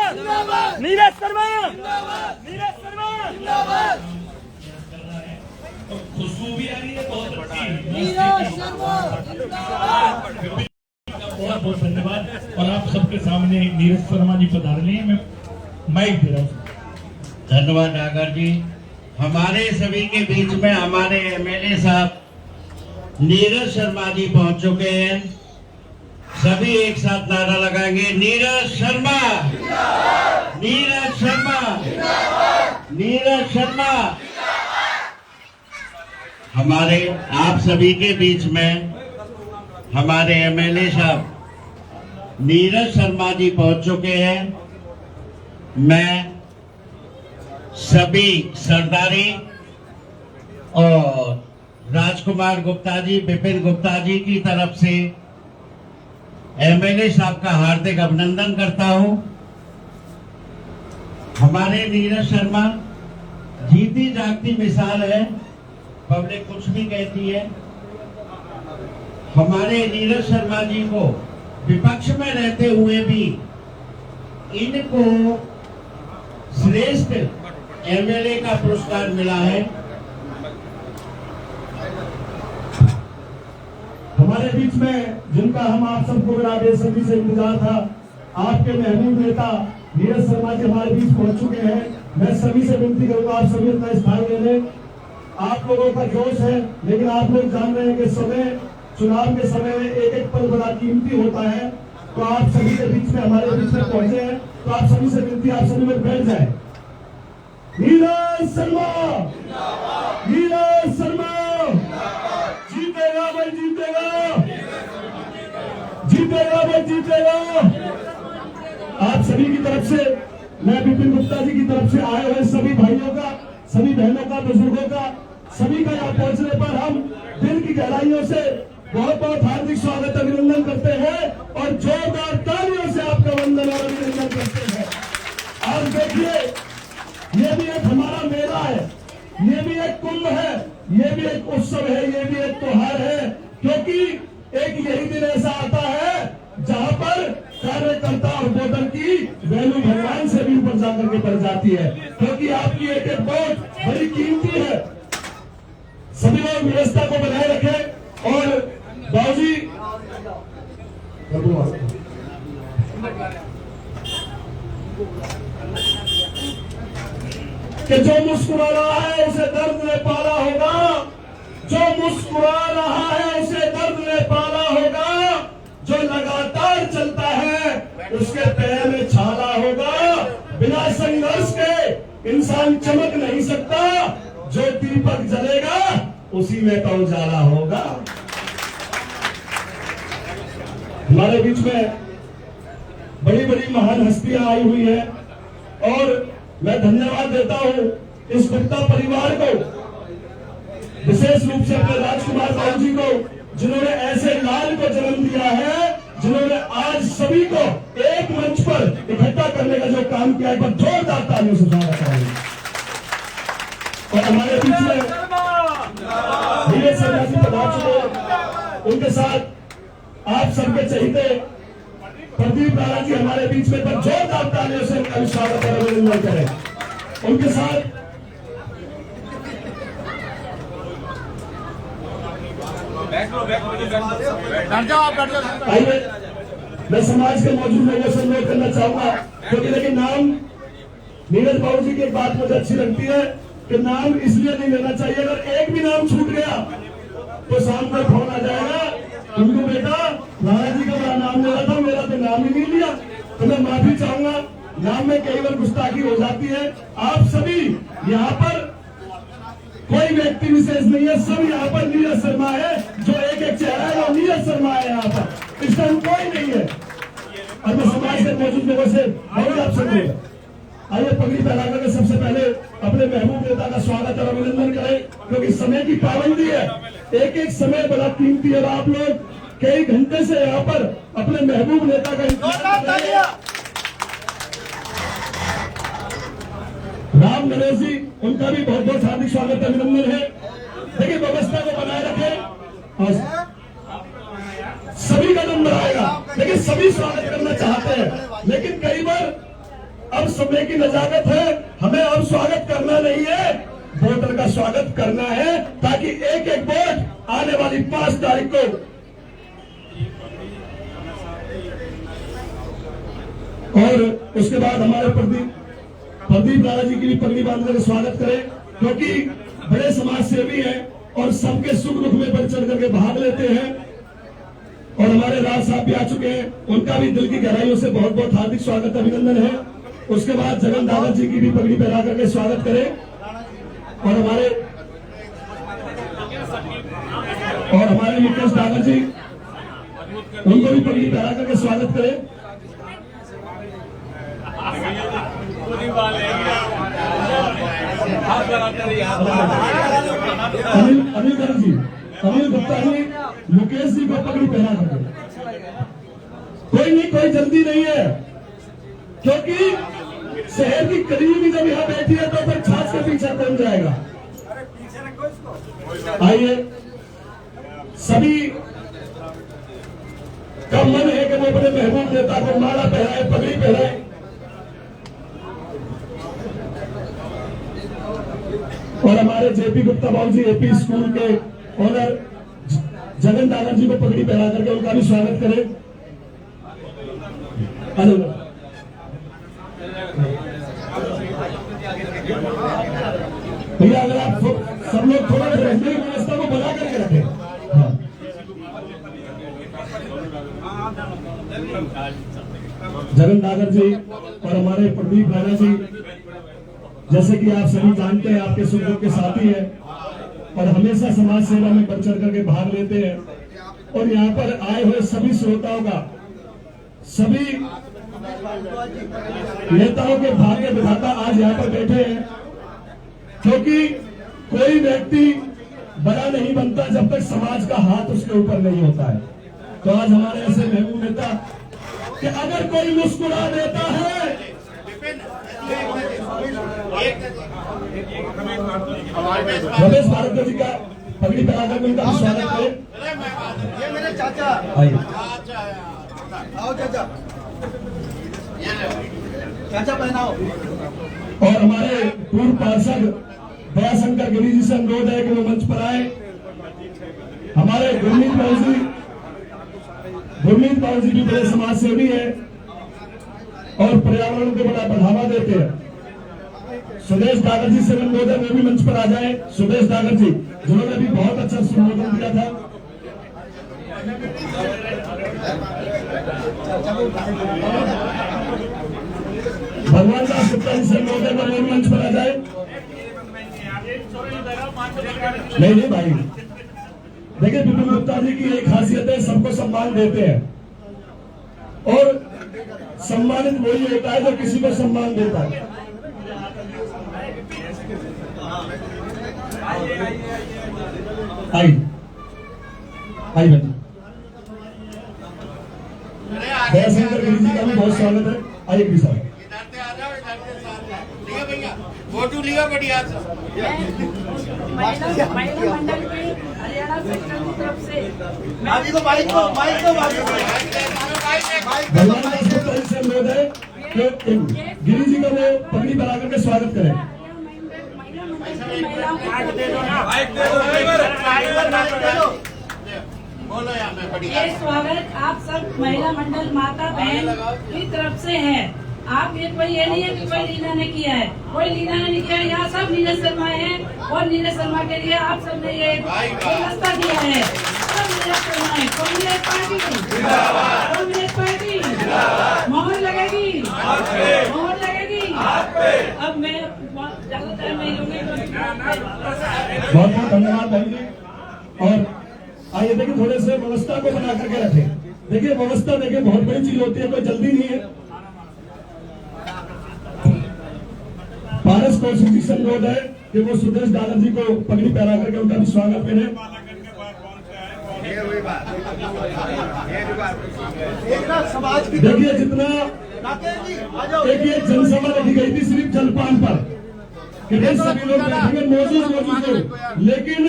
नीरज शर्मा, नीरज शर्मा। खुशबू भी आ रही है बहुत अच्छी। बहुत बहुत धन्यवाद। और आप सबके सामने नीरज शर्मा जी पधारने हैं, मैं माइक दे रहा हूँ। धन्यवाद नागर जी। हमारे सभी के बीच में हमारे एमएलए साहब नीरज शर्मा जी पहुंच चुके हैं। सभी एक साथ नारा लगाएंगे, नीरज शर्मा, नीरज शर्मा, नीरज शर्मा। हमारे आप सभी के बीच में हमारे एमएलए साहब नीरज शर्मा जी पहुंच चुके हैं। मैं सभी सरदारी और राजकुमार गुप्ता जी, विपिन गुप्ता जी की तरफ से एमएलए साहब का हार्दिक अभिनंदन करता हूं। हमारे नीरज शर्मा जीती जागती मिसाल है, पब्लिक कुछ भी कहती है। हमारे नीरज शर्मा जी को विपक्ष में रहते हुए भी इनको श्रेष्ठ एमएलए का पुरस्कार मिला है। हमारे बीच में जिनका हम आप सबको बड़ा बेसब्री से इंतजार था, आपके महबूब नेता नीरज शर्मा जी हमारे बीच पहुंच चुके हैं। मैं सभी से विनती करूंगा, आप सभी अपना स्थान ले लें। आप लोगों का जोश है, लेकिन आप लोग जान रहे हैं कि समय, चुनाव के समय में एक एक पल बड़ा कीमती होता है। तो आप सभी के बीच में, हमारे बीच में पहुंचे हैं, तो आप सभी से विनती, आप सभी लोग बैठ जाए। नीरज शर्मा, नीरज शर्मा जीतेगा भाई, जीतेगा, जीतेगा भाई, जीतेगा। आप सभी की तरफ से, मैं विपिन गुप्ता जी की तरफ से आए हुए सभी भाइयों का, सभी बहनों का, बुजुर्गों का, सभी का यहाँ पहुंचने पर हम दिल की गहराइयों से बहुत बहुत हार्दिक स्वागत, अभिनंदन करते हैं और जोरदार तालियों से आपका वंदन और अभिनंदन करते हैं। आप देखिए, ये भी एक हमारा मेला है, ये भी एक कुंभ है, ये भी एक उत्सव है, ये भी एक त्योहार है, क्योंकि एक यही दिन ऐसा आता है जहां पर कार्यकर्ता और वोटर की वैल्यू भगवान से भी ऊपर जाकर के बढ़ जाती है, क्योंकि आपकी एक एक वोट बड़ी कीमती है। सभी लोग व्यवस्था को बनाए रखें। और बाबूजी, कि जो मुस्कुरा रहा है उसे दर्द ने पाला होगा, जो मुस्कुरा रहा है उसे दर्द ने पाला होगा, जो लगातार चलता है उसके पैर में छाला होगा। बिना संघर्ष के इंसान चमक नहीं सकता, जो दीपक जलेगा उसी में तो उजाला होगा। हमारे बीच में बड़ी बड़ी महान हस्तियां आई हुई है और मैं धन्यवाद देता हूं इस गुप्ता परिवार को, विशेष रूप से अपने राजकुमार राव जी को, जिन्होंने ऐसे लाल को जन्म दिया है, जिन्होंने आज सभी को एक मंच पर इकट्ठा करने का जो काम किया है, एक बार जोरदार तालियों से स्वागत करेंगे। और हमारे बीच में नीरज शर्मा जी पधार चुके, उनके साथ आप सबके चहीते प्रदीप राणा जी हमारे बीच में, पर जोरदार तालियों से उनका स्वागत और अभिनंदन करें। उनके साथ आइए, मैं समाज के मौजूद लोगों से अनुरोध करना चाहूंगा, क्योंकि लेकिन नाम नीरज बाबू जी की एक बात मुझे अच्छी लगती है कि नाम इसलिए नहीं लेना चाहिए, अगर एक भी नाम छूट गया तो शाम को फोन आ जाएगा, उनको बेटा राणा जी का बड़ा नाम ले रहा था, मेरा तो नाम ही नहीं लिया। तो मैं माफी चाहूंगा, नाम में कई बार गुस्ताखी हो जाती है। आप सभी यहाँ पर कोई व्यक्ति विशेष नहीं है, सब यहाँ पर नीरज शर्मा है, जो एक एक चेहरा है वो नीरज शर्मा है यहाँ पर, इस टाइम कोई नहीं है। और मैं समाज के मौजूद लोगों से बहुत आपसे बोलूंगा, आइए पगड़ी पहना करके सबसे पहले अपने महबूब नेता का स्वागत और अभिनंदन करें, क्योंकि समय की पाबंदी है, एक एक समय बड़ा कीमती है। आप लोग कई घंटे से यहाँ पर अपने महबूब नेता का इंतजार कर रहे हैं। राम नरेश जी, उनका भी बहुत बहुत हार्दिक स्वागत अभिनंदन है। देखिए, व्यवस्था को बनाए रखें और सभी का नंबर आएगा, लेकिन सभी स्वागत करना चाहते हैं, लेकिन कई बार अब समय की नजाकत है, हमें अब स्वागत करना नहीं है, वोटर का स्वागत करना है, ताकि एक एक वोट आने वाली 5 तारीख को और उसके बाद हमारे प्रदीप राणा जी की भी पगड़ी बांधने का स्वागत करें, क्योंकि बड़े समाज सेवी हैं और सबके सुख दुख में बढ़ चढ़ करके भाग लेते हैं। और हमारे राज साहब भी आ चुके हैं, उनका भी दिल की गहराइयों से बहुत बहुत हार्दिक स्वागत अभिनंदन है। उसके बाद जगन दादा जी की भी पगड़ी पहना करके स्वागत करें और हमारे मुकेश दादा जी, उनको भी पगड़ी पहना करके स्वागत करें। अनिल गुप्ता जी, मुकेश जी को पगड़ी पहना करके, कोई नहीं, कोई जल्दी नहीं है, क्योंकि शहर की करीब भी जब यहाँ बैठी है तो फिर छाछ के पीछे कौन जाएगा। आइए, सभी का मन है कि वो अपने महबूब नेता को माला पहनाए, पगड़ी पहनाए। और हमारे जेपी गुप्ता बाबू जी, एपी स्कूल के ऑनर जगन दादा जी को पगड़ी पहना करके उनका भी स्वागत करें। भैया, अगर आप सब लोग थोड़ा रहने की व्यवस्था को बना करके रखें। हाँ। जगन दागर जी और हमारे प्रदीप राणा जी, जैसे कि आप सभी जानते हैं, आपके सुख दुख के साथी हैं और हमेशा समाज सेवा में बढ़ चढ़ करके भाग लेते हैं। और यहाँ पर आए हुए सभी श्रोताओं का, सभी नेताओं के भाग्य विधाता आज यहाँ पर बैठे हैं, क्योंकि कोई व्यक्ति बड़ा नहीं बनता जब तक समाज का हाथ उसके ऊपर नहीं होता है। तो आज हमारे ऐसे महबूब नेता कि अगर कोई मुस्कुरा देता है, रमेश भारद्वाज जी का पगड़ी पहनाकर उनका स्वागत करें। ये मेरे चाचा, आइए, आओ चाचा, चाचा पहनाओ। और हमारे पूर्व पार्षद दयाशंकर गिरी जी से अनुरोध है कि वो मंच पर आए। हमारे गुरमीत बाबू जी भी बड़े समाज सेवी है और पर्यावरण को बड़ा बढ़ावा देते हैं। सुदेश दागर जी से अनुरोध है वो भी मंच पर आ जाए। सुदेश दागर जी, जिन्होंने भी बहुत अच्छा संबोधन दिया था। भगवान दास गुप्ता जी से अनुरोध है वो भी मंच पर आ जाए। नहीं भाई, देखिए विपिन गुप्ता जी की एक खासियत है, सबको सम्मान देते हैं और सम्मानित वही होता है जो किसी को सम्मान देता है। आई बच्ची, दयाशंकर गिरी जी का भी बहुत स्वागत है। आइए भी साहब, फोटो लिया बढ़िया सा। महिला मंडल की हरियाणा सेक्टर की तरफ से भाभी को माइक को भगवान दास गुप्ता जी से अनुरोध है कि गिरी जी का वो पगड़ी बना करके स्वागत करें। महिलाओं ये स्वागत आप सब महिला मंडल माता बहन की तरफ से है। आप ये नहीं है कि कोई लीना ने किया है, कोई लीना ने नहीं किया है। यहाँ सब नीरज शर्मा है और नीरज शर्मा के लिए आप सबने ये व्यवस्था दिया है। सब नीरज शर्मा है। कांग्रेस पार्टी मोहर लगेगी, मोहर लगेगी। अब मैं ज्यादा टाइम नहीं लूंगी। बहुत बहुत धन्यवाद भाई जी। और आइए देखिए, थोड़े से व्यवस्था को बना करके रखें। देखिए व्यवस्था देखिए बहुत बड़ी चीज होती है, कोई जल्दी नहीं है। पारस कौशिक जी से अनुरोध है कि वो सुदेश दादा जी को पगड़ी पहना करके उनका भी स्वागत करें। देखिए जितना एक ये जनसभा रखी गई थी सिर्फ जलपान पर कि भाई सभी लोग बैठेंगे, मौजूद लोग, लेकिन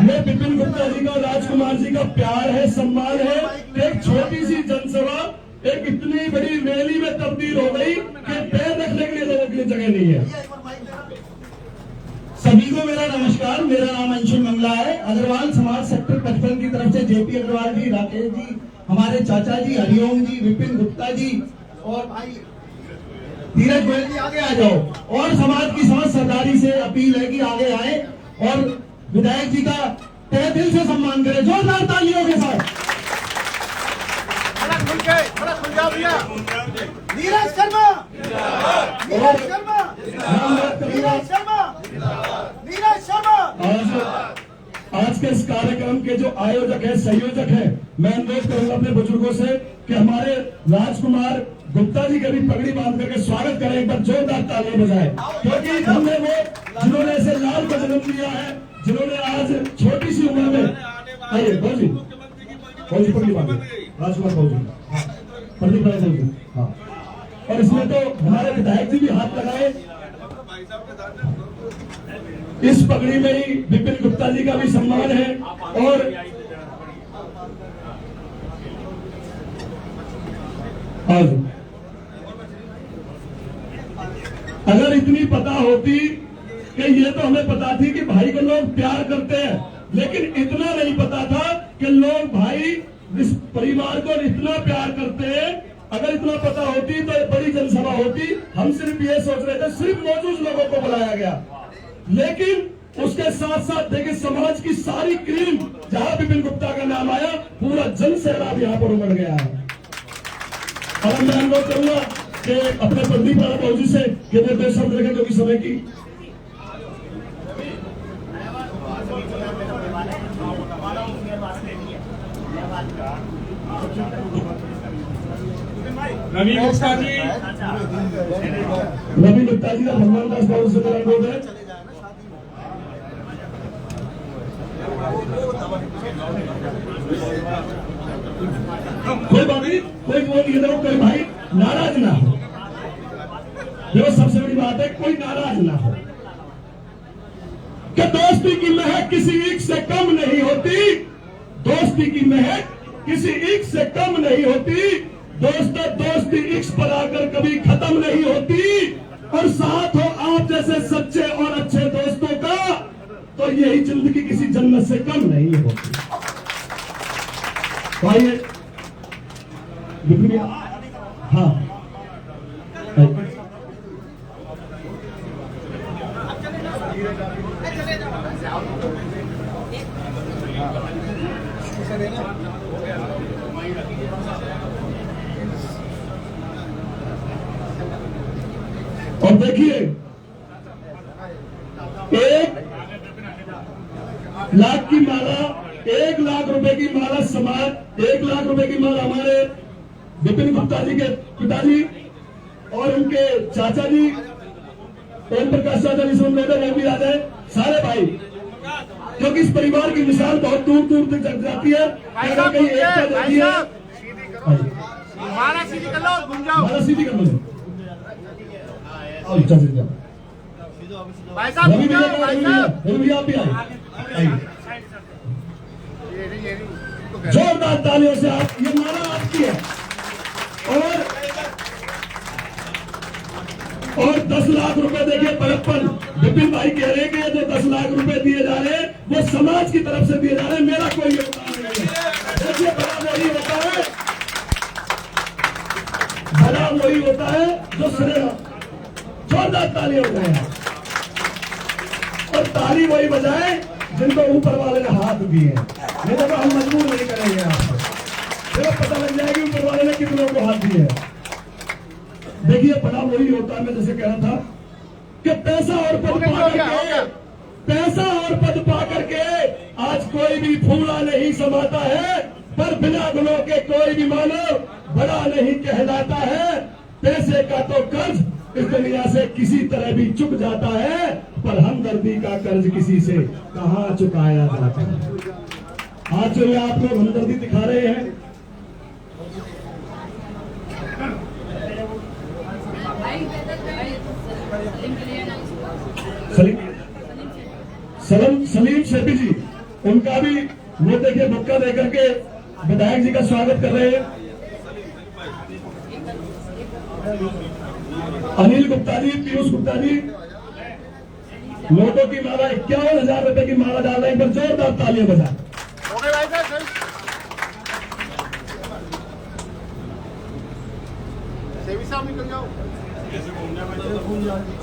ये विपिन गुप्ता जी का, राजकुमार जी का प्यार है, सम्मान है। एक छोटी सी जनसभा एक इतनी बड़ी रैली में तब्दील हो गई कि पैर की जगह नहीं है। सभी को मेरा नमस्कार। मेरा नाम अंशुल मंगला है। अग्रवाल समाज सेक्टर 55 की तरफ से जेपी अग्रवाल जी, राकेश जी, हमारे चाचा जी, हरिओम जी, विपिन गुप्ता जी और भाई धीरज गोयल जी आगे आ जाओ। और समाज की समस्त सरदारी से अपील है कि आगे आए और विधायक जी का तहे दिल से सम्मान करें, जोरदार तालियों के साथ। थोड़ा खुल जाओ भैया। नीरज शर्मा, नीरज शर्मा, नीरज शर्मा, नीरज शर्मा। आज के इस कार्यक्रम के जो आयोजक है, संयोजक है, मैं अनुरोध करूंगा अपने बुजुर्गों से कि हमारे राजकुमार गुप्ता जी का भी पगड़ी बांध करके स्वागत करें, एक बार जोरदार तालियां बजाएं, क्योंकि हमने वो जिन्होंने ऐसे लाल को जन्म दिया है, जिन्होंने आज छोटी सी उम्र में, आइए फौजी पगड़ी बांधे, राजकुमार फौजी, प्रदीप राय फौजी, हाँ। और इसमें तो हमारे विधायक जी भी हाथ लगाए। इस पगड़ी में ही विपिन गुप्ता जी का भी सम्मान है। और अगर इतनी पता होती कि ये तो हमें पता थी कि भाई को लोग प्यार करते हैं, लेकिन इतना नहीं पता था कि लोग भाई इस परिवार को इतना प्यार करते हैं। अगर इतना पता होती तो बड़ी जनसभा होती। हम सिर्फ ये सोच रहे थे, सिर्फ मौजूद लोगों को बुलाया गया, लेकिन उसके साथ साथ देखिए समाज की सारी क्रीम, जहां विपिन गुप्ता का नाम आया, पूरा जन सैलाब यहाँ पर उमड़ गया है। और मैं अनुरोध करूंगा कि अपने प्रदीप राय फौजी से कि वो 2 शब्द रखें, क्योंकि समय की रवि गुप्ता जी, का भगवान दास बाबू से मेरा अनुरोध है। कोई बात नहीं, कोई बोल नहीं, कोई भाई नाराज ना हो। देखो सबसे बड़ी बात है, कोई नाराज ना हो कि दोस्ती की महक किसी एक से कम नहीं होती। दोस्ती की महक किसी एक से कम नहीं होती। दोस्ती इश्क पर आकर कभी खत्म नहीं होती। और साथ हो आप जैसे सच्चे और अच्छे दोस्तों का, तो यही जिंदगी किसी जन्नत से कम नहीं होती। आइए हाँ, और देखिए 1 लाख की माला, 1 लाख रुपए की माला समाज, 1 लाख रुपए की माला हमारे विपिन गुप्ता जी के पिताजी और उनके चाचा जी, ओम प्रकाश चाचा जी, सुन रहे वो भी आ जाए, सारे भाई, क्योंकि इस परिवार की मिसाल बहुत दूर दूर तक जग जाती है। अगर कहीं एकता जाती है, माला सीधी कर लो, घूम जाओ, माला सीधी कर लो। भाई साहब घूम जाओ, भाई साहब भी आप भी आइए। जोरदार तालियों से आप, ये माला आपकी है। और 10 लाख रुपए देखिए परप्पन विपिन भाई कह रहे हैं कि जो 10 लाख रुपए दिए जा रहे हैं वो समाज की तरफ से दिए जा रहे हैं, मेरा कोई योगदान नहीं है। देखिए बड़ा वही होता है, भला वही होता है जो श्रेय। जोरदार ताली हो गए हैं, और ताली वही बजाए जिनको ऊपर वाले ने हाथ दिए। नहीं तो हम मजबूर नहीं करेंगे आपको, देखो पता लग जाएगी ऊपर वाले ने कितनों को हाथ दिए। देखिए बड़ा वही होता है, मैं जैसे कह रहा था कि पैसा और पद पा करके आज कोई भी फूला नहीं समाता है, पर बिना गुणों के कोई भी मानव बड़ा नहीं कहलाता है। पैसे का तो कर्ज इस दुनिया से किसी तरह भी चुक जाता है, पर हमदर्दी का कर्ज किसी से कहाँ चुकाया जाता है। आज जो ये आप लोग हमदर्दी दिखा रहे हैं, सलीम शेट्टी जी, उनका भी वो देखिए मौका देकर के विधायक जी का स्वागत कर रहे हैं। अनिल गुप्ता जी, पीयूष गुप्ता जी, नोटों की माला 51,000 रुपए की माला डाल रहे हैं। एक बार जोरदार तालियां बजा। ओके भाई साहब, सेवी साहब निकल जाओ।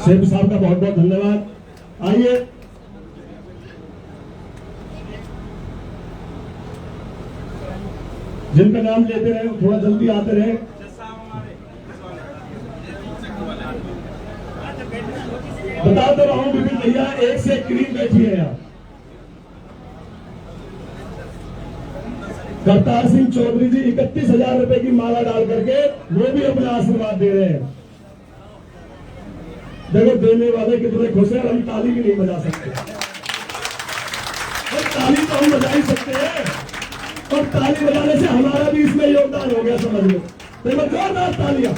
सेठ साहब का बहुत बहुत धन्यवाद। आइए, जिनका नाम लेते रहे थोड़ा जल्दी आते रहे। बता तो रहा हूं विपिन भैया, एक से एक क्रीम बैठी है यहाँ। करतार सिंह चौधरी जी 31,000 रुपए की माला डाल करके वो भी अपना आशीर्वाद दे रहे हैं। देखो देने वाले कितने खुश हैं, हम ताली भी नहीं बजा सकते। और ताली तो हम बजा ही सकते हैं, और ताली बजाने से हमारा भी इसमें योगदान हो गया, समझ लो। देखो जोरदार तालियां।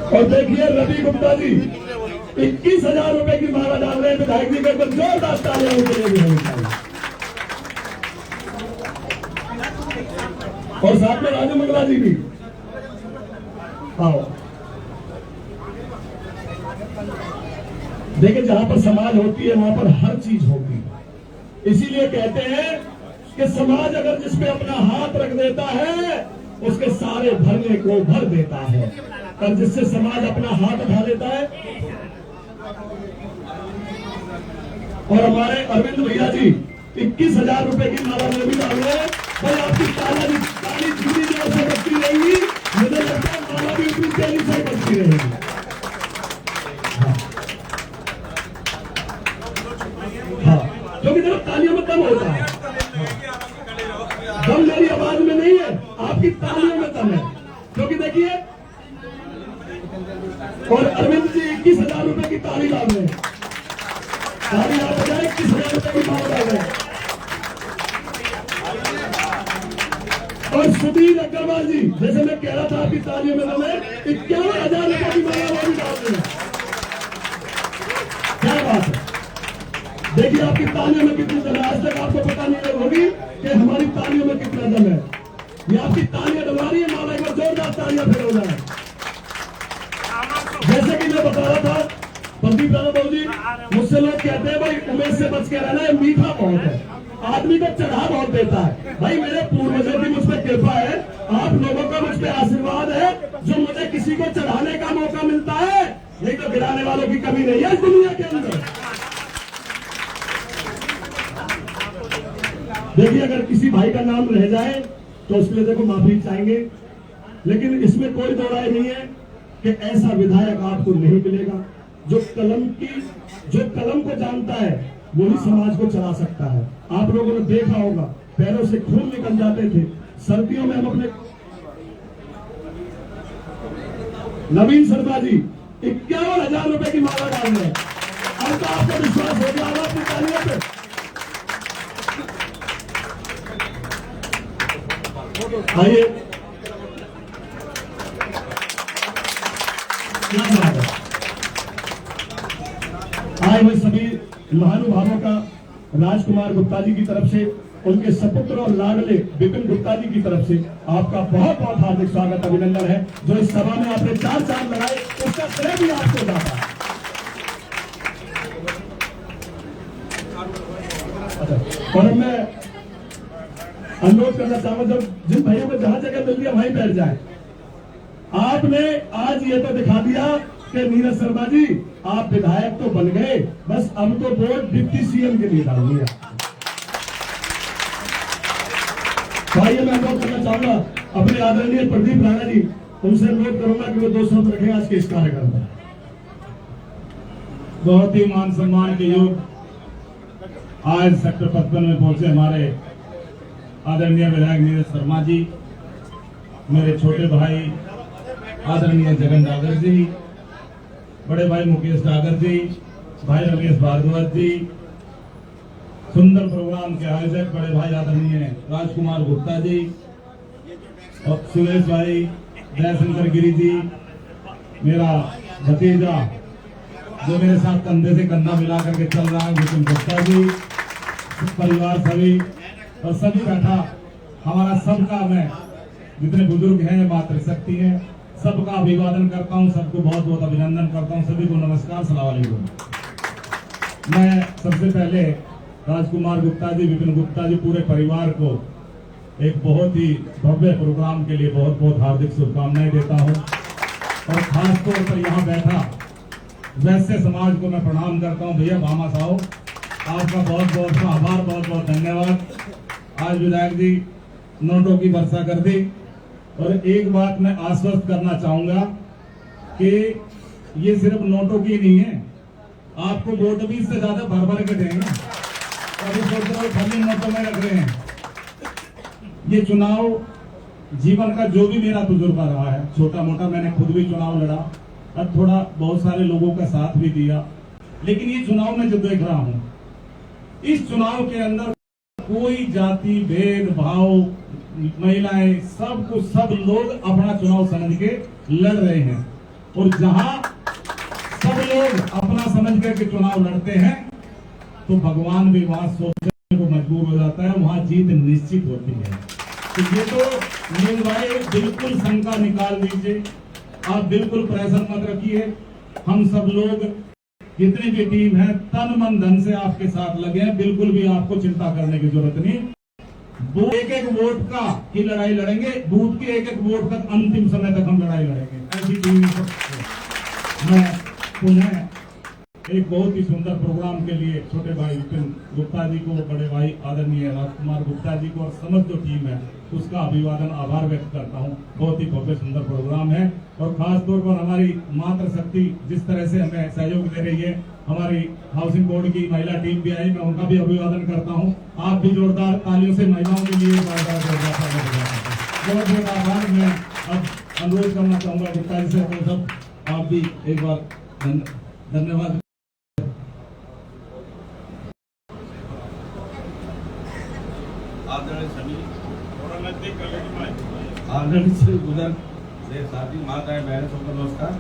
और देखिए रवि गुप्ता जी 21,000 रुपए की माला डाल रहे हैं। विधायक जी को जोरदार तालियां उनके लिए भी। और साथ में राजू मंगला जी भी। आओ देखिए, जहां पर समाज होती है वहां पर हर चीज होती है। इसीलिए कहते हैं कि समाज अगर जिसमें अपना हाथ रख देता है उसके सारे भरने को भर देता है, और जिससे समाज अपना हाथ उठा लेता है। और हमारे अरविंद भैया जी 21,000 रुपए की माला में भी डाल रहे हैं। भाई आपकी ताली धीरे जोर से बजती रहेगी, मुझे लगता है माला भी उतनी तेजी से बजती रहेगी। हाँ, क्योंकि देखो तालियों में दम होता है, दम मेरी आवाज में नहीं है, आपकी तालियों में दम है। क्योंकि देखिए, और अरविंद जी 21,000 रुपए की ताली डाल रहे हैं। ताली आप बजाय 21,000 रुपए की माला डाल रहे हैं। और सुधीर अग्रवाल जी, जैसे मैं कह रहा था आपकी तालियों में दम है, 51,000 रुपए की माला वो भी डाल रहे हैं। क्या बात है। देखिए आपकी तालियों में कितनी दम है। आज तक आपको पता नहीं होगी कि हमारी तालियों में कितना दम है। ये आपकी तालियां डलवा रही है माला। एक बार जोरदार तालियां फिर हो जाए। जैसे कि मैं बता रहा था, प्रदीप राणा बाबू जी, मुझसे लोग कहते हैं भाई उमेश से बच के रहना है, मीठा बहुत है, आदमी को चढ़ा बहुत देता है। भाई मेरे पूर्वजों की मुझ पर कृपा है, आप लोगों का मुझ पर आशीर्वाद है, जो मुझे किसी को चढ़ाने का मौका मिलता है, नहीं तो गिराने वालों की कमी नहीं है इस दुनिया के अंदर। देखिए, अगर किसी भाई का नाम रह जाए तो उसके लिए देखो माफी चाहेंगे, लेकिन इसमें कोई दो राय नहीं है कि ऐसा विधायक आपको नहीं मिलेगा जो कलम को जानता है, वही समाज को चला सकता है। आप लोगों ने देखा होगा, पैरों से खून निकल जाते थे। सर्दियों में हम अपने नवीन शर्मा जी 51,000 रुपए की माला डाल रहे हैं। अब तो आपको विश्वास हो गया होगा अपनी तालियों पे। आइए, क्या बात है। आए हुए सभी महानुभावों का राजकुमार गुप्ता जी की तरफ से, उनके सपुत्र और लाडले विपिन गुप्ता जी की तरफ से आपका बहुत बहुत हार्दिक स्वागत, अभिनंदन है। जो इस सभा में आपने 4 चांद लगाए, उसका श्रेय भी आपको जाता है। और मैं अनुरोध करना चाहूंगा, जब जिन भाइयों को जहां जगह मिल गया वहीं बैठ जाए। आपने आज ये तो दिखा दिया कि नीरज शर्मा जी आप विधायक तो बन गए, बस अब तो वोट डिप्टी सीएम के लिए डालिए। भाई मैं अनुरोध करना चाहूंगा अपने आदरणीय प्रदीप राणा जी, उनसे अनुरोध करूंगा कि वो 2 शब्द रखें आज के इस कार्यक्रम में। बहुत ही मान सम्मान के योग आज सेक्टर 55 में पहुंचे हमारे आदरणीय विधायक नीरज शर्मा जी, मेरे छोटे भाई आदरणीय जगन डागर जी, बड़े भाई मुकेश डागर जी, भाई रमेश भारद्वाज जी, सुंदर प्रोग्राम के आयोजक बड़े भाई आदरणीय राजकुमार गुप्ता जी, और सुरेश भाई, जयशंकर गिरी जी, मेरा भतीजा जो मेरे साथ कंधे से कंधा मिला करके चल रहा है, विपिन गुप्ता जी, परिवार सभी और सभी बैठा, हमारा सबका, मैं जितने बुजुर्ग हैं, मातृशक्ति हैं, सबका अभिवादन करता हूं, सबको बहुत बहुत अभिनंदन करता हूं, सभी को नमस्कार, सलाम अलैकुम। मैं सबसे पहले राजकुमार गुप्ता जी, विपिन गुप्ता जी, पूरे परिवार को एक बहुत ही भव्य प्रोग्राम के लिए बहुत बहुत हार्दिक शुभकामनाएं देता हूं और खास तौर पर यहाँ बैठा वैश्य समाज को मैं प्रणाम करता हूं। भैया भामा साहब, आपका बहुत बहुत आभार, बहुत बहुत धन्यवाद। आज विधायक जी नोटों की वर्षा कर दी और एक बात मैं आश्वस्त करना चाहूंगा कि ये सिर्फ नोटों की नहीं है, आपको वोट भी इससे ज्यादा भर भर के देंगे। अभी सोच रहे हो खाली नोटों में रख रहे हैं। ये चुनाव जीवन का जो भी मेरा तजुर्बा रहा है, छोटा मोटा, मैंने खुद भी चुनाव लड़ा और थोड़ा बहुत सारे लोगों का साथ भी दिया, लेकिन ये चुनाव में जो देख रहा हूं, इस चुनाव के अंदर कोई जाति भेद भाव, महिलाएं, सब लोग अपना चुनाव समझ के लड़ रहे हैं और जहां सब लोग अपना समझ करके चुनाव लड़ते हैं तो भगवान भी वहां सोचने को मजबूर हो जाता है, वहां जीत निश्चित होती है। तो ये तो मीन भाई बिल्कुल शंका निकाल दीजिए, आप बिल्कुल प्रेशर मत रखिए। हम सब लोग जितनी भी टीम है तन मन धन से आपके साथ लगे हैं, बिल्कुल भी आपको चिंता करने की जरूरत नहीं। वो एक एक वोट का की लड़ाई लड़ेंगे, बूथ के एक एक वोट तक, अंतिम समय तक हम लड़ाई लड़ेंगे। ऐसी टीम मैं पुनः एक बहुत ही सुंदर प्रोग्राम के लिए छोटे भाई विपिन गुप्ता जी को, बड़े भाई आदरणीय राजकुमार गुप्ता जी को और समस्त जो टीम है उसका अभिवादन, आभार व्यक्त करता हूं। बहुत ही भव्य सुंदर प्रोग्राम है और खास तौर पर हमारी मातृशक्ति जिस तरह से हमें सहयोग दे रही है, हमारी हाउसिंग बोर्ड की महिला टीम भी आई, मैं उनका भी अभिवादन करता हूं। आप भी जोरदार तालियों से महिलाओं के लिए बहुत बहुत आभार। मैं अब अनुरोध करना चाहूंगा गुप्ता जी से, तो सब आप भी एक बार धन्यवाद। आदरणीय श्री गुजर मेरे साथी माताएं बहनें सबको नमस्कार।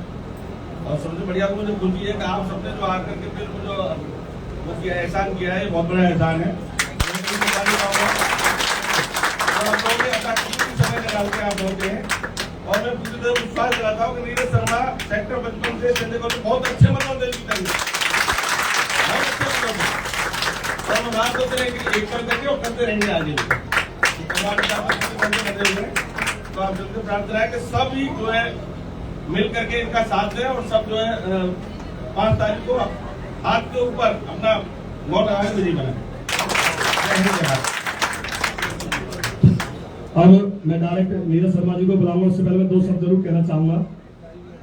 और सबसे बढ़िया तो मुझे खुशी है कि आप सबने जो आकर के फिर जो वो किया, एहसान किया है, बहुत बड़ा एहसान है। समय निकाल के आप होते हैं और मैं पूरी तरह विश्वास दिलाता हूँ कि नीरज शर्मा सेक्टर 55 से चंडीगढ़ को बहुत अच्छे मतों से जीतेंगे, बहुत अच्छे मतों से। और हम बात होते हैं कि एक पर करके और करते रहेंगे आगे। तो आप सबसे प्रार्थना है कि सभी जो है मिल करके इनका साथ दें और सब जो है 5 तारीख को हाथ के ऊपर अपना वोट आगे विजयी बनाए। अब मैं डायरेक्ट नीरज शर्मा जी को बुलाऊंगा, उससे पहले मैं 2 शब्द जरूर कहना चाहूंगा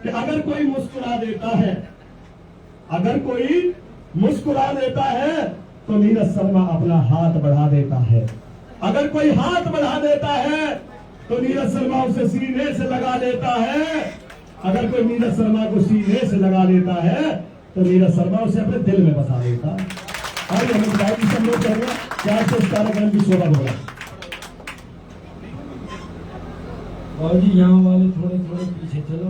कि अगर कोई मुस्कुरा देता है, अगर कोई मुस्कुरा देता है तो नीरज शर्मा अपना हाथ बढ़ा देता है। अगर कोई हाथ बढ़ा देता है तो नीरज शर्मा उसे सीने से लगा लेता है। अगर कोई नीरज शर्मा को सीने से लगा लेता है तो नीरज शर्मा उसे अपने दिल में बसा लेता है। और हमें विधायक जी से अनुरोध करेंगे क्या इस कार्यक्रम की शोभा होगा। और जी यहाँ वाले थोड़े थोड़े पीछे चलो,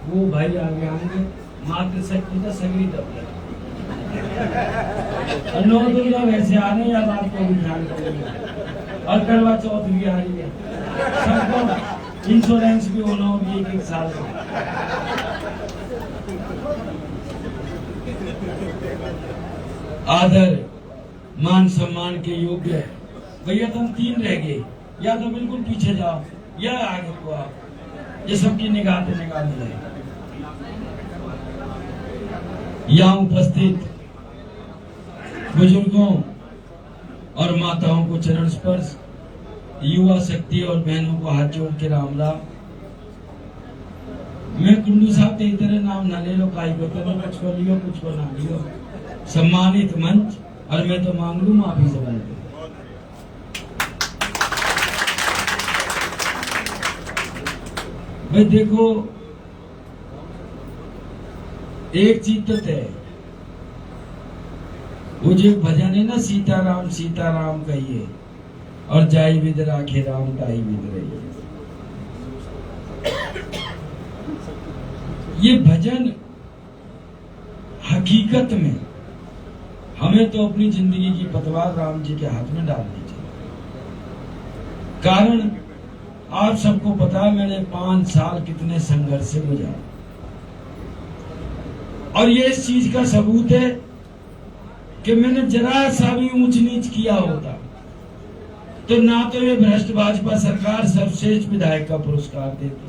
वो भाई आगे आएंगे। मातृशक्ति का सगरी दबला नौ दुर्गा वैसे आ रहे हैं, रात को भी ध्यान करेंगे और करवा चौथ भी आ रही है, सबको इंश्योरेंस भी होना होगी 1-1 साल का। आदर मान सम्मान के योग्य है भैया। तुम 3 रह गए, या तो बिल्कुल पीछे जाओ या आगे को आओ, ये सबकी निगाह पे निगाह मिले। यहाँ उपस्थित बुजुर्गों और माताओं को चरण स्पर्श, युवा शक्ति और बहनों को हाथ जोड़ के राम राम। मैं कुंडू साहब के इतने नाम ना ले लो, काई को कुछ को लियो कुछ को ना लियो। सम्मानित मंच, और मैं तो मांग लू माफी से बनते। भाई देखो, एक चीज तो तय, वो जो भजन है ना, सीताराम सीताराम कहिए और जाई विद राखे राम ताई विद रहिए। ये भजन हकीकत में हमें तो अपनी जिंदगी की पतवार राम जी के हाथ में डालनी चाहिए। कारण आप सबको पता है, मैंने 5 साल कितने संघर्ष से गुजारा, और ये इस चीज का सबूत है कि मैंने जरा सा भी ऊंच नीच किया होता तो ना तो ये भ्रष्ट भाजपा सरकार सर्वश्रेष्ठ विधायक का पुरस्कार देती,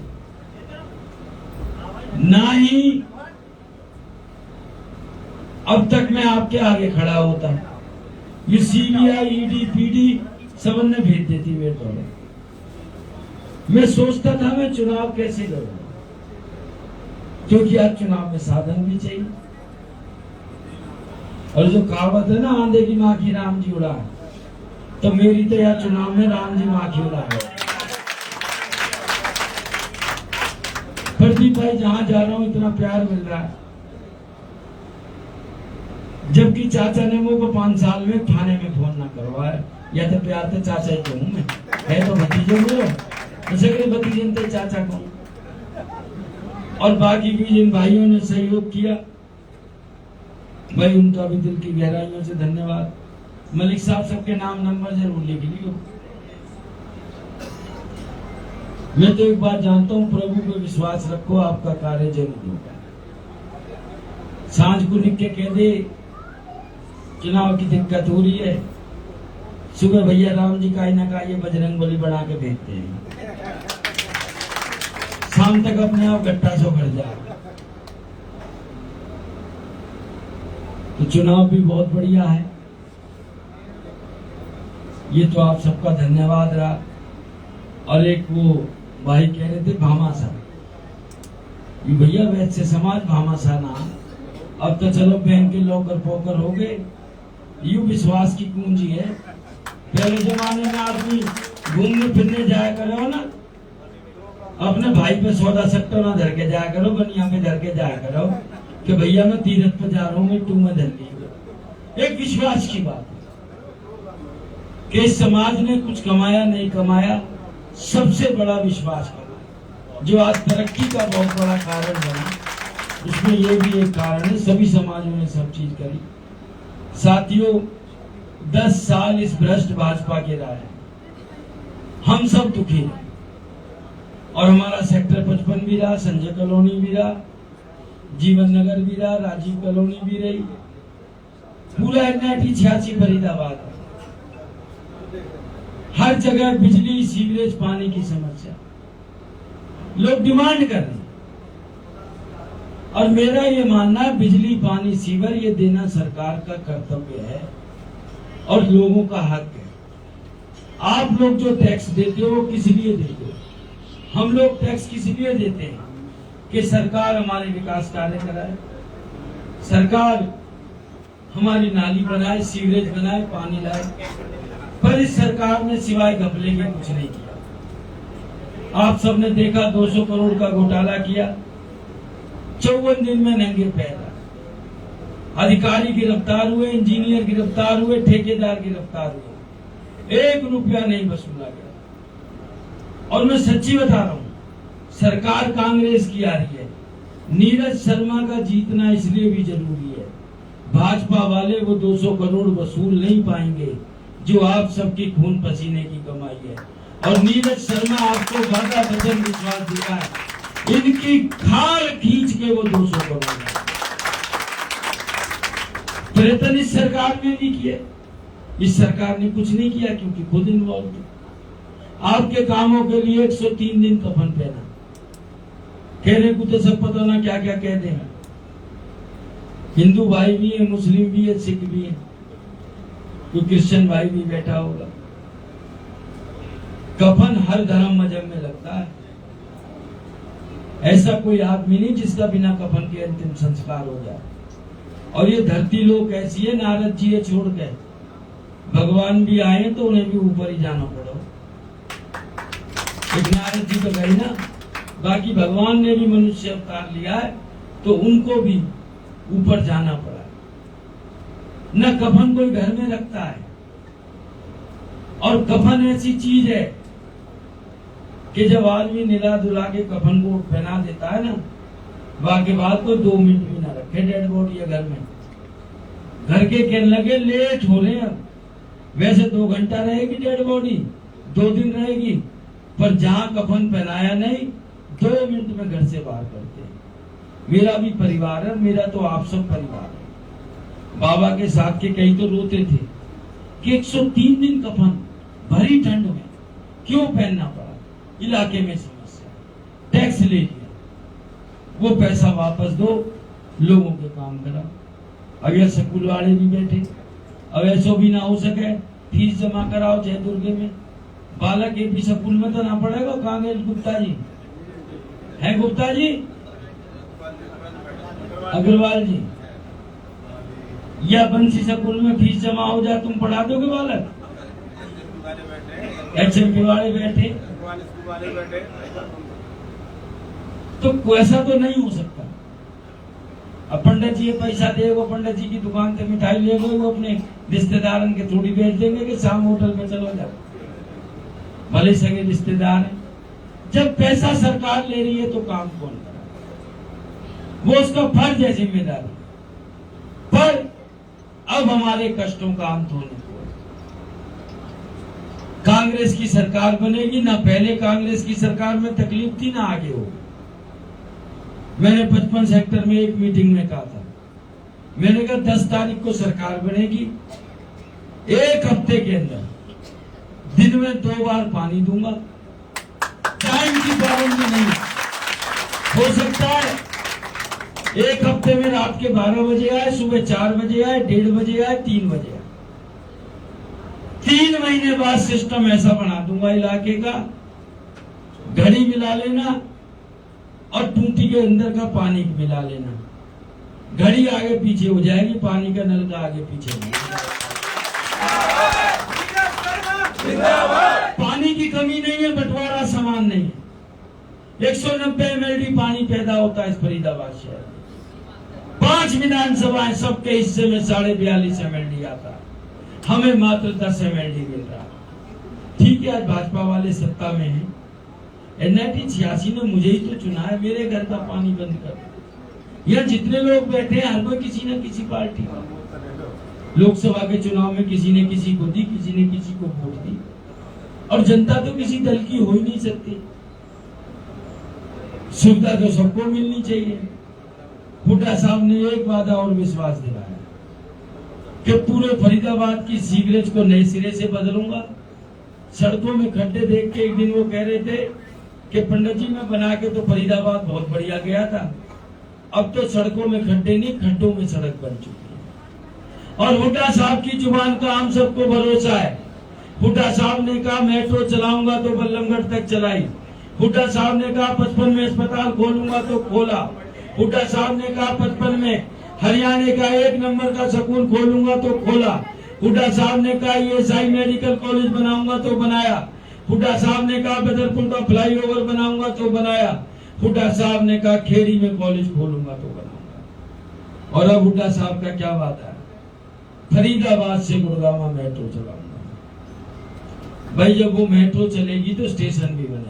ना ही अब तक मैं आपके आगे खड़ा होता। ये सीबीआई, ईडी, पीडी सबने भेज देती मेरे द्वारा। मैं सोचता था मैं चुनाव कैसे लड़ूं, क्योंकि आज चुनाव में साधन भी चाहिए। और जो कहावत है ना, आंधे की माँ की राम जी उड़ा, तो मेरी तो यार चुनाव में राम जी माँ की उड़ा है। प्रदीप भाई, जहां जा रहा हूं इतना प्यार मिल रहा है, जबकि चाचा ने मुझको 5 साल में थाने में फोन ना करवाया। या तो प्यार तो चाचा ही कहूँ मैं, है तो भतीजे मेरे, भतीजे तो चाचा कहूँ। और बाकी भी जिन भाइयों ने सहयोग किया भाई, उनका भी दिल की गहराइयों से धन्यवाद। मलिक साहब, सबके नाम नंबर जरूर लिख लियो। मैं तो एक बात जानता हूँ, प्रभु पे विश्वास रखो, आपका कार्य जरूर होगा। सांझ को लिख के कह दे चुनाव की दिक्कत हो रही है, सुबह भैया राम जी का ना का ये बजरंग बली बना के भेजते हैं, शाम तक अपने आप गट्टा सो भर जाए। तो चुनाव भी बहुत बढ़िया है। ये तो आप सबका धन्यवाद रहा। और एक वो भाई कह रहे थे भामाशाह, ये भैया वैसे समाज भामाशाह ना, अब तो चलो बैंक के लॉकर पोकर हो गए, यू विश्वास की कुंजी है। पहले जमाने में आदमी घूमने फिरने जाया करो ना, अपने भाई पे सौदा सट्टा ना धर के जाया करो, बनिया में धर के जाया करो कि भैया मैं तीरथ पे जा रहा हूँ, मैं 2 में धर ली। एक विश्वास की बात है कि समाज ने कुछ कमाया नहीं कमाया, सबसे बड़ा विश्वास कमाया, जो आज तरक्की का बहुत बड़ा कारण बना। उसमें ये भी एक कारण है, सभी समाजों ने सब चीज करी। साथियों, 10 साल इस भ्रष्ट भाजपा के रहा है, हम सब दुखी हैं। और हमारा सेक्टर 55 भी रहा, संजय कॉलोनी भी रहा, जीवन नगर भी रहा, राजीव कॉलोनी भी रही, पूरा NIT 86 फरीदाबाद, हर जगह बिजली, सीवरेज, पानी की समस्या, लोग डिमांड कर रहे हैं। और मेरा ये मानना है, बिजली, पानी, सीवर ये देना सरकार का कर्तव्य है और लोगों का हक है। आप लोग जो टैक्स देते हो किस लिए देते हो? हम लोग टैक्स किस लिए देते हैं? कि सरकार हमारे विकास कार्य कराए, सरकार हमारी नाली बनाए, सीवरेज बनाए, पानी लाए। पर इस सरकार ने सिवाय घपले के कुछ नहीं किया। आप सबने देखा 200 करोड़ का घोटाला किया, 54 दिन में नंगे पैर। अधिकारी गिरफ्तार हुए, इंजीनियर गिरफ्तार हुए, ठेकेदार गिरफ्तार हुए, 1 रुपया नहीं वसूला गया। और मैं सच्ची बता रहा हूं, सरकार कांग्रेस की आ रही है। नीरज शर्मा का जीतना इसलिए भी जरूरी है, भाजपा वाले वो 200 करोड़ वसूल नहीं पाएंगे जो आप सबकी खून पसीने की कमाई है। और नीरज शर्मा आपको वादा वचन विश्वास दिया है, इनकी खाल खींच के वो 200 करोड़ प्रयत्न इस सरकार ने नहीं किए। इस सरकार ने कुछ नहीं किया क्योंकि खुद इन्वॉल्व थे। आपके कामों के लिए 103 दिन कफन पहना, कहने को तो सब पता ना क्या क्या कह दें। हिंदू भाई भी है, मुस्लिम भी है, सिख भी है, कोई क्रिश्चियन भाई भी बैठा होगा। कफन हर धर्म मजहब में लगता है। ऐसा कोई आदमी नहीं जिसका बिना कफन के अंतिम संस्कार हो जाए। और ये धरती लोग ऐसी है, नारद जी है छोड़ के भगवान भी आए तो उन्हें भी ऊपर ही जाना पड़ा। एक नारद जी तो गए ना, बाकी भगवान ने भी मनुष्य अवतार लिया है तो उनको भी ऊपर जाना पड़ा। न कफन कोई घर में रखता है, और कफन ऐसी चीज है कि जब आदमी निला धुला के कफन को पहना देता है ना, बाकी बात को 2 मिनट भी ना रखे डेड बॉडी है घर में। घर के कहने लगे लेट हो रहे हैं। वैसे 2 घंटा रहेगी डेड बॉडी, 2 दिन रहेगी, पर जहां कफन पहनाया नहीं 2 मिनट में घर से बाहर करते हैं। मेरा भी परिवार है, मेरा तो आप सब परिवार है। बाबा के साथ के कई तो रोते थे कि 103 दिन कफन भरी ठंड में क्यों पहनना पड़ा। इलाके में समस्या, टैक्स ले लिया, वो पैसा वापस दो, लोगों के काम करा। अब यह स्कूल वाले भी बैठे, अब ऐसा भी ना हो सके फीस जमा कराओ जय दुर्गे में, बालक एक भी स्कूल में तो ना पड़ेगा। कांग्रेस गुप्ता जी है, गुप्ता जी अग्रवाल जी, या बंसी स्कूल में फीस जमा हो जाए तुम पढ़ा दोगे बालक? HMP वाले बैठे, तो ऐसा तो नहीं हो सकता। अब पंडित जी ये पैसा देगा, पंडित जी की दुकान से मिठाई ले गए, वो अपने रिश्तेदारों के थोड़ी बेच देंगे कि शाम होटल में चलो जाओ, भले सगे रिश्तेदार हैं। जब पैसा सरकार ले रही है तो काम कौन करा? वो उसका फर्ज है, जिम्मेदारी। पर अब हमारे कष्टों का अंत होने को है। कांग्रेस की सरकार बनेगी ना, पहले कांग्रेस की सरकार में तकलीफ थी ना आगे हो। मैंने 55 सेक्टर में एक मीटिंग में कहा था, मैंने कहा 10 तारीख को सरकार बनेगी, 1 हफ्ते के अंदर दिन में 2 बार पानी दूंगा। टाइम की पाबंदी नहीं हो सकता है। 1 हफ्ते में रात के 12 बजे आए, सुबह 4 बजे आए, 1:30 बजे आए, 3 बजे आए। 3 महीने बाद सिस्टम ऐसा बना दूंगा इलाके का, घड़ी मिला लेना और टूटी के अंदर का पानी मिला लेना। घड़ी आगे पीछे हो जाएगी, पानी का नल का आगे पीछे नहीं। पानी की कमी नहीं है, बंटवारा समान नहीं है। 190 MLD पानी पैदा होता है इस फरीदाबाद शहर में। 5 विधानसभाएं, सबके हिस्से में 42.5 MLD आता है, हमें मात्र 10 MLD मिल रहा है। ठीक है, आज भाजपा वाले सत्ता में हैं, NIT 86 ने मुझे ही तो चुना है, मेरे घर का पानी बंद कर। यहाँ जितने लोग बैठे हैं हर कोई किसी न किसी पार्टी का, लोकसभा के चुनाव में किसी ने किसी को दी, किसी ने किसी को वोट दी, और जनता तो किसी दल की हो ही नहीं सकती। सुविधा तो सबको मिलनी चाहिए। हुड्डा साहब ने एक वादा और विश्वास दिलाया कि पूरे फरीदाबाद की सीवरेज को नए सिरे से बदलूंगा। सड़कों में खड्डे देख के एक दिन वो कह रहे थे कि पंडित जी मैं बना के तो फरीदाबाद बहुत बढ़िया गया था, अब तो सड़कों में खड्डे नहीं, खड्डों में सड़क बन चुकी है। और हुड्डा साहब की जुबान का हम सबको भरोसा है। हुड्डा साहब ने कहा मेट्रो चलाऊंगा तो बल्लमगढ़ तक चलाई। हुड्डा साहब ने कहा 55 में अस्पताल खोलूंगा तो खोला। हुड्डा साहब ने कहा 55 में हरियाणा का 1 नंबर का स्कूल खोलूंगा तो खोला। हुड्डा साहब ने कहा ESI मेडिकल कॉलेज बनाऊंगा तो बनाया। हुड्डा साहब ने कहा बदरपुर का फ्लाईओवर बनाऊंगा तो बनाया। हुड्डा साहब ने कहा खेड़ी में कॉलेज खोलूंगा तो बनाऊंगा। और अब हुड्डा साहब का क्या वादा है? फरीदाबाद से गुड़गांव मेट्रो चलाऊंगा। भाई जब वो मेट्रो चलेगी तो स्टेशन भी बनेगा।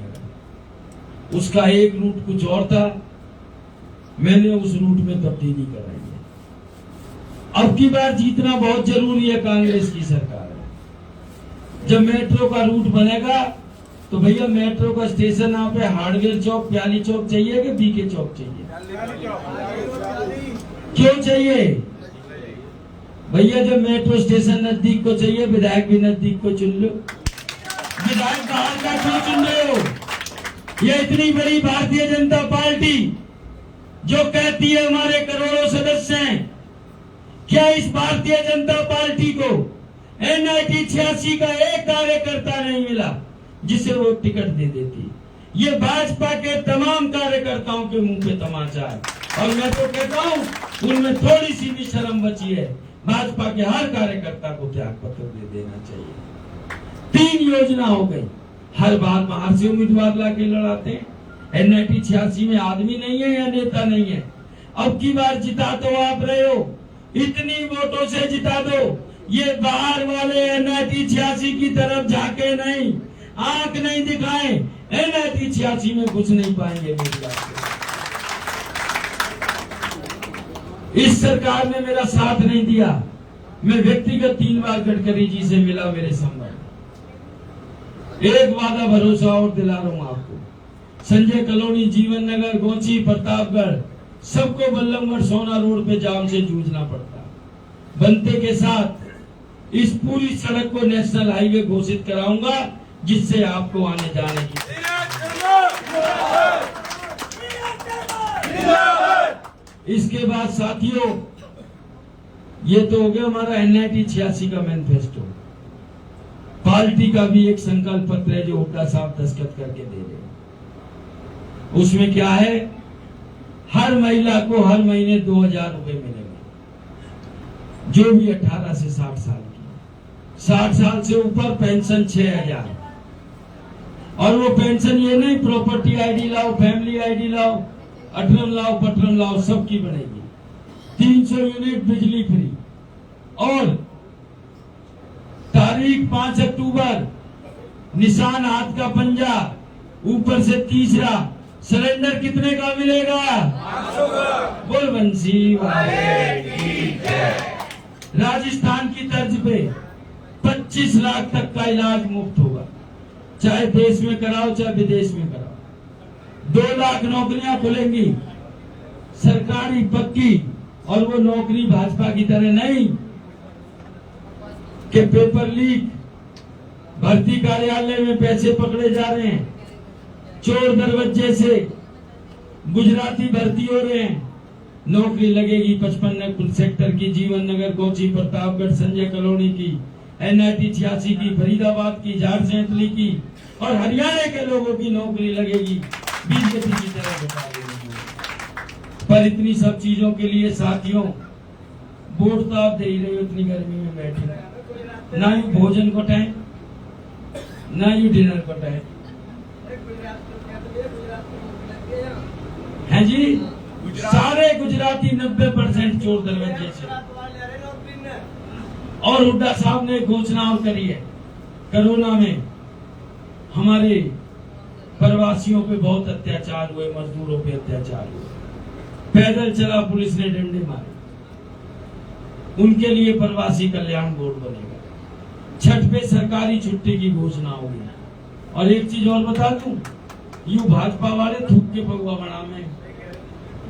उसका एक रूट कुछ और था, मैंने उस रूट में तब्दीली कराई है। अब की बार जीतना बहुत जरूरी है, कांग्रेस की सरकार है। जब मेट्रो का रूट बनेगा तो भैया मेट्रो का स्टेशन यहाँ पे हार्डवेयर चौक, प्याली चौक चाहिए कि बीके चौक चाहिए? क्यों चाहिए भैया? जब मेट्रो स्टेशन नजदीक को चाहिए, विधायक भी नजदीक को चुन लो। विधायक बाहर का क्यों चुन रहे हो? ये इतनी बड़ी भारतीय जनता पार्टी जो कहती है हमारे करोड़ों सदस्य हैं, क्या इस भारतीय जनता पार्टी को NIT 86 का एक कार्यकर्ता नहीं मिला जिसे वो टिकट दे देती? ये भाजपा के तमाम कार्यकर्ताओं के मुंह पे तमाचा है। और मैं तो कहता हूं उनमें थोड़ी सी भी शर्म बची है। भाजपा के हर कार्यकर्ता को त्याग पत्र दे देना चाहिए। 3 योजना हो गई, हर बार बाहर से उम्मीदवार लाके लड़ाते हैं। NIT 86 में आदमी नहीं है या नेता नहीं है। अब की बार जिता तो आप रहे हो, इतनी वोटों से जिता दो, ये बाहर वाले NIT 86 की तरफ झाके नहीं, आंख नहीं दिखाएं, NIT 86 में घुस नहीं पाएंगे मेरी बात। इस सरकार ने मेरा साथ नहीं दिया, मैं व्यक्तिगत 3 बार गडकरी जी से मिला मेरे संबंध। एक वादा भरोसा और दिला रहा हूं आपको, संजय कॉलोनी, जीवन नगर, गोची, प्रतापगढ़, सबको बल्लभगढ़ सोना रोड पे जाम से जूझना पड़ता। बनते के साथ इस पूरी सड़क को नेशनल हाईवे घोषित कराऊंगा, जिससे आपको आने जाने की। इसके बाद साथियों, ये तो हो गया हमारा NIT 86 का मैनिफेस्टो। पार्टी का भी एक संकल्प पत्र है जो हुड्डा साहब दस्तखत करके दे रहे हैं। उसमें क्या है, हर महिला को हर महीने 2000 रुपए मिलेंगे, जो भी 18 से 60 साल की। 60 साल से ऊपर पेंशन 6000। और वो पेंशन ये नहीं प्रॉपर्टी ID लाओ, फैमिली ID लाओ, अटरम लाओ, पटरम लाओ, सबकी बनेगी। 300 यूनिट बिजली फ्री। और तारीख 5 अक्टूबर, निशान हाथ का पंजा, ऊपर से तीसरा सिलेंडर कितने का मिलेगा? 500 का। बोल बंसी वाले की जय। राजस्थान की तर्ज पे 25 लाख तक का इलाज मुफ्त होगा, चाहे देश में कराओ चाहे विदेश में कराओ। 2 लाख नौकरियां खुलेंगी सरकारी पक्की। और वो नौकरी भाजपा की तरह नहीं कि पेपर लीक, भर्ती कार्यालय में पैसे पकड़े जा रहे हैं, चोर दरवाजे से गुजराती भर्ती हो रहे हैं। नौकरी लगेगी 55 सेक्टर की, जीवन नगर, गोची, प्रतापगढ़, संजय कॉलोनी की, NIT 86 की, फरीदाबाद की, झारसैंतली की, और हरियाणा के लोगों की नौकरी लगेगी बीजेपी की तरह बता रही है। पर इतनी सब चीजों के लिए साथियों, वोट तो आप दे ही रहे हो, इतनी गर्मी में बैठे, ना ही भोजन को टाइम, ना ही डिनर को टाइम है जी। सारे गुजराती 90% चोर दरवाजे से। और हुड्डा साहब ने घोषणा और करी है, कोरोना में हमारे प्रवासियों पे बहुत अत्याचार हुए, मजदूरों पे अत्याचार हुए, पैदल चला पुलिस ने डंडे मारे। उनके लिए प्रवासी कल्याण बोर्ड बनेगा। छठ पे सरकारी छुट्टी की घोषणा होगी। और एक चीज और बता दूं, यू भाजपा वाले थूक के पगुआ बना में,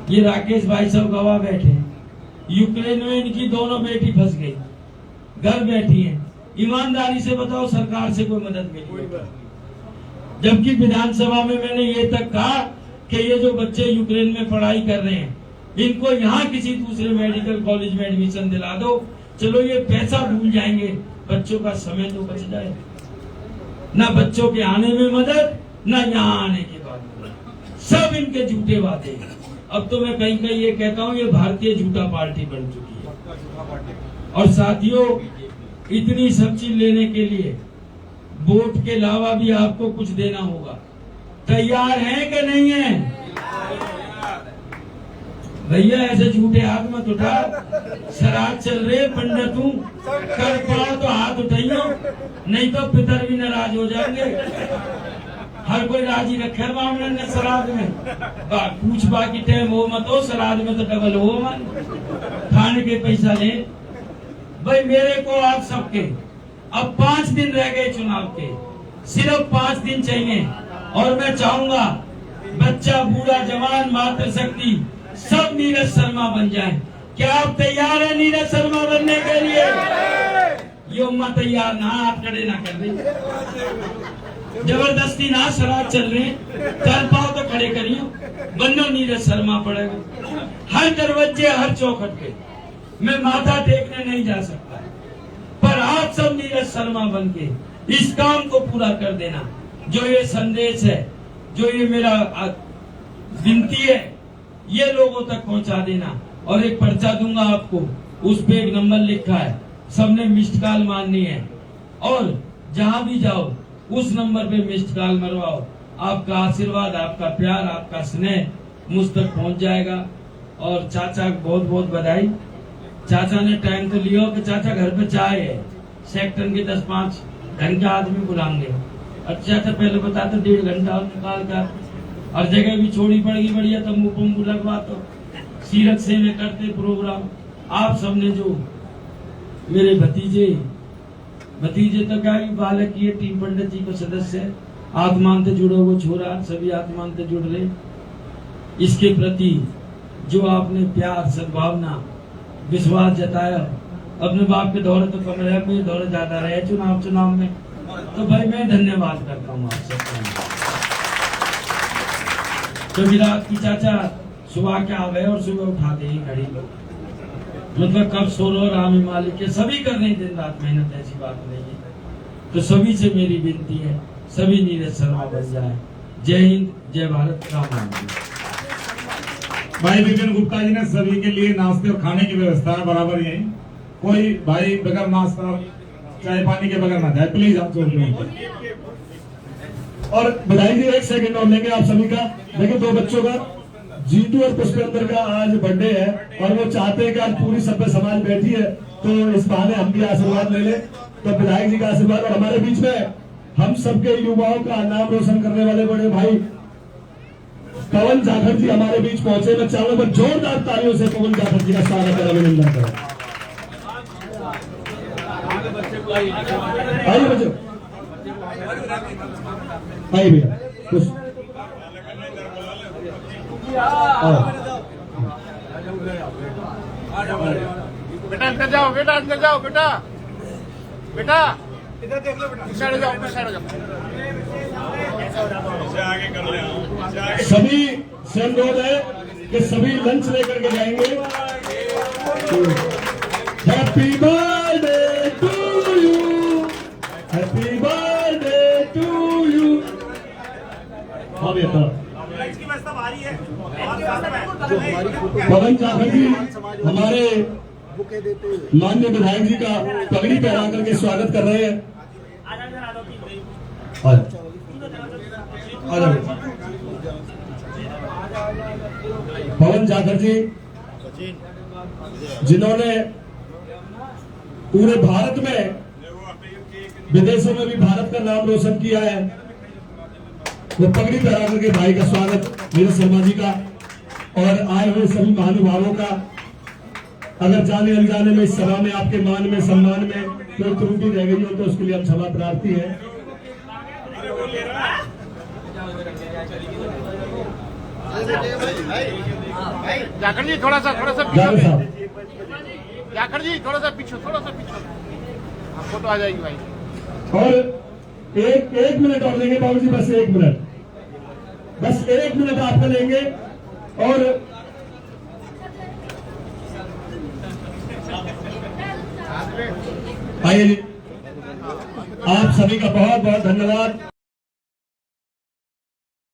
ये राकेश भाई सब गवाह बैठे हैं। यूक्रेन में इनकी दोनों बेटी फंस गई, घर बैठी हैं। ईमानदारी से बताओ, सरकार से कोई मदद मिली? जबकि विधानसभा में मैंने ये तक कहा कि ये जो बच्चे यूक्रेन में पढ़ाई कर रहे हैं, इनको यहाँ किसी दूसरे मेडिकल कॉलेज में एडमिशन दिला दो, चलो ये पैसा भूल जाएंगे, बच्चों का समय तो बच जाए। ना बच्चों के आने में मदद, ना यहाँ आने के बाद मदद, सब इनके झूठे वादे। अब तो मैं कहीं कहीं ये कहता हूँ, ये भारतीय झूठा पार्टी बन चुकी है। और साथियों, इतनी सब चीज लेने के लिए वोट के अलावा भी आपको कुछ देना होगा। तैयार हैं कि नहीं है? भैया ऐसे झूठे हाथ मत उठा, श्राद्ध चल रहे पंडित हूँ, कर पाओ तो हाथ उठाइयो, नहीं तो पितर भी नाराज हो जाएंगे। हर कोई राजी रखे मामले ने श्राद्ध में, पूछ बाकी टाइम हो मत हो, श्राद्ध में तो डबल हो मन, खाने के पैसा ले। भाई मेरे को आप सबके अब 5 दिन रह गए चुनाव के, सिर्फ 5 दिन चाहिए। और मैं चाहूंगा बच्चा, बूढ़ा, जवान, मातृशक्ति सब नीरज शर्मा बन जाएं। क्या आप तैयार हैं नीरज शर्मा बनने के लिए? ये उम्मा तैयार ना, हाथ खड़े ना कर रही, जबरदस्ती ना, श्राद्ध चल रहे, कर पाओ तो खड़े करियो, बनो नीरज शर्मा पड़ेगा। हर दरवाजे, हर चौखट पे मैं माथा टेकने नहीं जा सकता, पर आप सब नीरज शर्मा बन के इस काम को पूरा कर देना। जो ये संदेश है, जो ये मेरा विनती है, ये लोगों तक पहुंचा देना। और एक पर्चा दूंगा आपको, उस पे एक नंबर लिखा है, सबने मिस्ड कॉल मारनी है। और जहां भी जाओ उस नंबर पे मिस्ड कॉल मरवाओ। आपका आशीर्वाद, आपका प्यार, आपका स्नेह मुझ तक पहुंच जाएगा। और चाचा बहुत बहुत बधाई। चाचा ने टाइम तो लिया कि चाचा घर पे चाय है, सेक्टर के 10-5 घंटा आदमी बुलाएंगे। अच्छा था पहले बता तो 1.5 घंटा निकाल कर, और जगह भी छोड़ी पड़ेगी बढ़िया, तंबू पंबू लगवा तो सीरत से में करते प्रोग्राम। आप सबने जो मेरे भतीजे तो क्या ही बालक ये टीम पंडित जी को सदस्य है, आत्मान से जुड़ो वो छोरा, सभी आत्मान से जुड़ रहे। इसके प्रति जो आपने प्यार, सद्भावना, विश्वास जताया, अपने बाप के दौरे तो कम रहे, मेरे दौरे ज्यादा रहे चुनाव में, तो भाई मैं धन्यवाद करता हूँ आप सबका। क्योंकि रात की चाचा सुबह क्या आ गए और सुबह उठाते ही घड़ी, मतलब कब सो रो राम ही मालिक के, सभी कर रहे हैं दिन रात मेहनत, ऐसी बात नहीं है। तो सभी से मेरी विनती है, सभी नीरज शर्मा बन जाए। जय हिंद, जय भारत, राम राम। भाई विपिन गुप्ता जी ने सभी के लिए नाश्ते और खाने की व्यवस्था है बराबर यही, कोई भाई बगैर नाश्ता चाय पानी के बगैर ना जाए प्लीज, आप और बधाई जी 1 सेकंड और लेंगे आप सभी का। देखिए 2 बच्चों का, जीतू और पुष्पेंद्र का आज बर्थडे है और वो चाहते हैं कि आज पूरी सभ्य समाज बैठी है, तो इस बहाने हम भी आशीर्वाद ले लें। तो विधायक जी का आशीर्वाद, और हमारे बीच में हम सबके युवाओं का नाम रोशन करने वाले बड़े भाई पवन जाखड़ जी हमारे बीच पहुंचे। मैं चाहूंगा पर जोरदार तालियों से पवन जाखड़ जी का स्वागत और अभिनंदन करें। आइए बच्चों, आइए भैया कुछ बेटा अंदर जाओ, बेटा अंदर जाओ, बेटा बेटा इधर देख लो, बेटा साइड जाओ, साइड जाओ। सभी से अनुरोध है कि सभी लंच लेकर के जाएंगे। Happy birthday to you, happy birthday to you. हाँ भैया, पवन जाखड़ जी हमारे माननीय विधायक जी का पगड़ी पहना करके स्वागत कर रहे हैं। पवन जाखड़ जी जिन्होंने पूरे भारत में, विदेशों में भी भारत का नाम रोशन किया है, वो पगड़ी पहना करके भाई का स्वागत नीरज शर्मा जी का और आए हुए सभी महानुभावों का। अगर जाने अनजाने में इस सभा में आपके मान में, सम्मान में कोई त्रुटि रह गई हो तो उसके लिए हम क्षमा प्रार्थी हैं। जाखड़ जी थोड़ा सा जाखड़ साहब, जाखड़ जी थोड़ा सा पीछे, फोटो आ जाएगी भाई। और एक मिनट और लेंगे बाबू जी, बस 1 मिनट, बस 1 मिनट आपका लेंगे। और आइए जी, आप सभी का बहुत बहुत धन्यवाद।